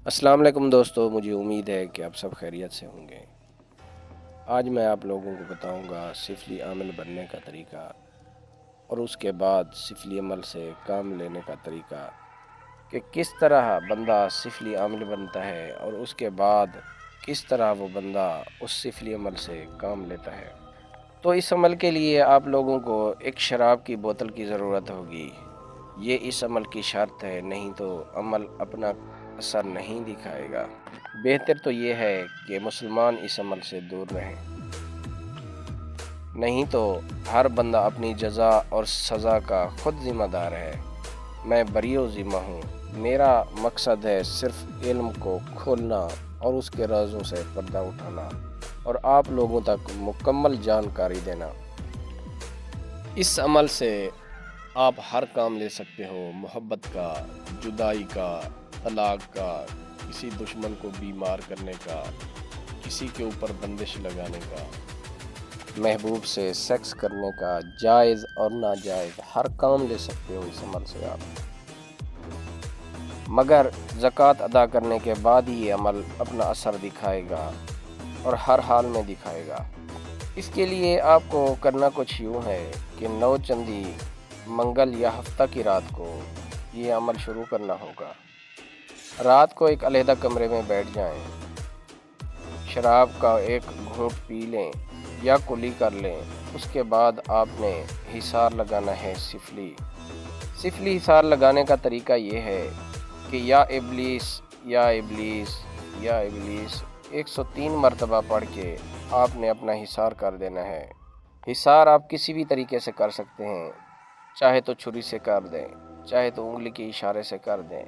السلام علیکم دوستو، مجھے امید ہے کہ آپ سب خیریت سے ہوں گے۔ آج میں آپ لوگوں کو بتاؤں گا سفلی عامل بننے کا طریقہ اور اس کے بعد سفلی عمل سے کام لینے کا طریقہ کہ کس طرح بندہ سفلی عامل بنتا ہے اور اس کے بعد کس طرح وہ بندہ اس سفلی عمل سے کام لیتا ہے۔ تو اس عمل کے لیے آپ لوگوں کو ایک شراب کی بوتل کی ضرورت ہوگی۔ یہ اس عمل کی شرط ہے، نہیں تو عمل اپنا اثر نہیں دکھائے گا۔ بہتر تو یہ ہے کہ مسلمان اس عمل سے دور رہیں، نہیں تو ہر بندہ اپنی جزا اور سزا کا خود ذمہ دار ہے۔ میں بری و ذمہ ہوں، میرا مقصد ہے صرف علم کو کھولنا اور اس کے رازوں سے پردہ اٹھانا اور آپ لوگوں تک مکمل جانکاری دینا۔ اس عمل سے آپ ہر کام لے سکتے ہو، محبت کا، جدائی کا، طلاق کا، کسی دشمن کو بیمار کرنے کا، کسی کے اوپر بندش لگانے کا، محبوب سے سیکس کرنے کا، جائز اور ناجائز ہر کام لے سکتے ہو اس عمل سے آپ۔ مگر زکوٰۃ ادا کرنے کے بعد ہی یہ عمل اپنا اثر دکھائے گا اور ہر حال میں دکھائے گا۔ اس کے لیے آپ کو کرنا کچھ یوں ہے کہ 9 چندی منگل یا ہفتہ کی رات کو یہ عمل شروع کرنا ہوگا۔ رات کو ایک علیحدہ کمرے میں بیٹھ جائیں، شراب کا ایک گھونٹ پی لیں یا کلی کر لیں۔ اس کے بعد آپ نے حصار لگانا ہے سفلی حصار لگانے کا طریقہ یہ ہے کہ یا ابلیس یا ابلیس یا ابلیس 103 مرتبہ پڑھ کے آپ نے اپنا حصار کر دینا ہے۔ حصار آپ کسی بھی طریقے سے کر سکتے ہیں، چاہے تو چھری سے کر دیں، چاہے تو انگلی کے اشارے سے کر دیں،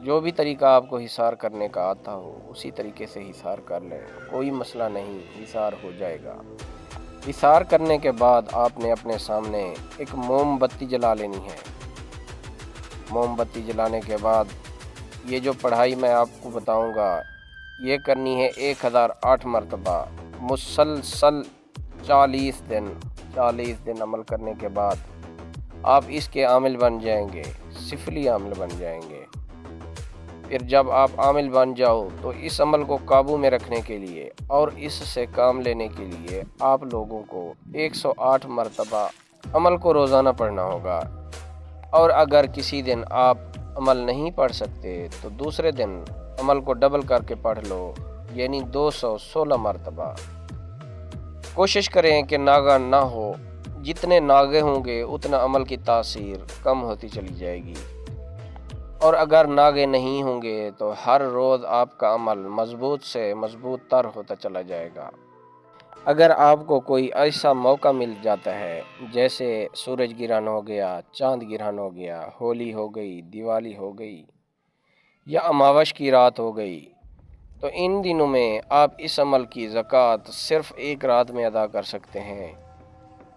جو بھی طریقہ آپ کو حصار کرنے کا آتا ہو اسی طریقے سے حصار کر لیں، کوئی مسئلہ نہیں، حصار ہو جائے گا۔ حصار کرنے کے بعد آپ نے اپنے سامنے ایک موم بتی جلا لینی ہے۔ موم بتی جلانے کے بعد یہ جو پڑھائی میں آپ کو بتاؤں گا یہ کرنی ہے 1008 مرتبہ مسلسل 40 دن عمل کرنے کے بعد آپ اس کے عامل بن جائیں گے، سفلی عامل بن جائیں گے۔ پھر جب آپ عامل بن جاؤ تو اس عمل کو قابو میں رکھنے کے لیے اور اس سے کام لینے کے لیے آپ لوگوں کو 108 مرتبہ عمل کو روزانہ پڑھنا ہوگا، اور اگر کسی دن آپ عمل نہیں پڑھ سکتے تو دوسرے دن عمل کو ڈبل کر کے پڑھ لو، یعنی 216 مرتبہ۔ کوشش کریں کہ ناغہ نہ ہو، جتنے ناغے ہوں گے اتنا عمل کی تاثیر کم ہوتی چلی جائے گی، اور اگر ناغے نہیں ہوں گے تو ہر روز آپ کا عمل مضبوط سے مضبوط تر ہوتا چلا جائے گا۔ اگر آپ کو کوئی ایسا موقع مل جاتا ہے جیسے سورج گرہن ہو گیا، چاند گرہن ہو گیا، ہولی ہو گئی، دیوالی ہو گئی یا اماوش کی رات ہو گئی، تو ان دنوں میں آپ اس عمل کی زکوٰۃ صرف ایک رات میں ادا کر سکتے ہیں۔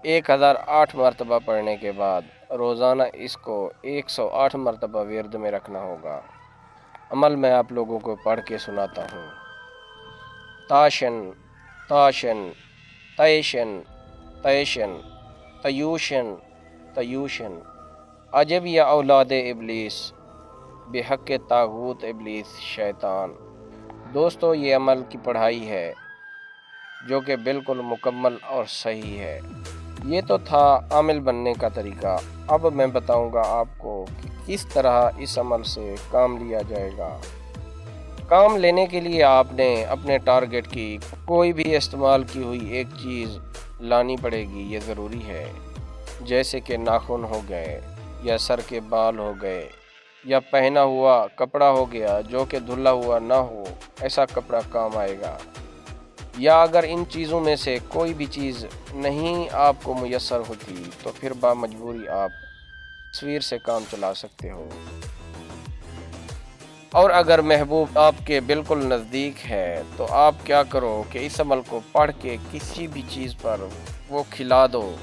1008 مرتبہ پڑھنے کے بعد روزانہ اس کو 108 مرتبہ ورد میں رکھنا ہوگا۔ عمل میں آپ لوگوں کو پڑھ کے سناتا ہوں۔ تاشن تاشن تیشن تیشن تیوشن تیوشن عجب یا اولاد ابلیس بحق طاغوت ابلیس شیطان۔ دوستو، یہ عمل کی پڑھائی ہے جو کہ بالکل مکمل اور صحیح ہے۔ یہ تو تھا عامل بننے کا طریقہ۔ اب میں بتاؤں گا آپ کو کہ کس طرح اس عمل سے کام لیا جائے گا۔ کام لینے کے لیے آپ نے اپنے ٹارگٹ کی کوئی بھی استعمال کی ہوئی ایک چیز لانی پڑے گی، یہ ضروری ہے، جیسے کہ ناخن ہو گئے یا سر کے بال ہو گئے یا پہنا ہوا کپڑا ہو گیا جو کہ دھلا ہوا نہ ہو، ایسا کپڑا کام آئے گا۔ یا اگر ان چیزوں میں سے کوئی بھی چیز نہیں آپ کو میسر ہوتی تو پھر بامجبوری آپ تصویر سے کام چلا سکتے ہو، اور اگر محبوب آپ کے بالکل نزدیک ہے تو آپ کیا کرو کہ اس عمل کو پڑھ کے کسی بھی چیز پر وہ کھلا دو،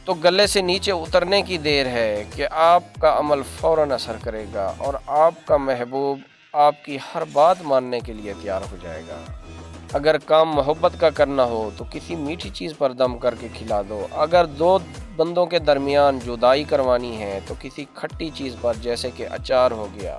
تو گلے سے نیچے اترنے کی دیر ہے کہ آپ کا عمل فوراً اثر کرے گا اور آپ کا محبوب آپ کی ہر بات ماننے کے لیے تیار ہو جائے گا۔ اگر کام محبت کا کرنا ہو تو کسی میٹھی چیز پر دم کر کے کھلا دو، اگر دو بندوں کے درمیان جدائی کروانی ہے تو کسی کھٹی چیز پر جیسے کہ اچار ہو گیا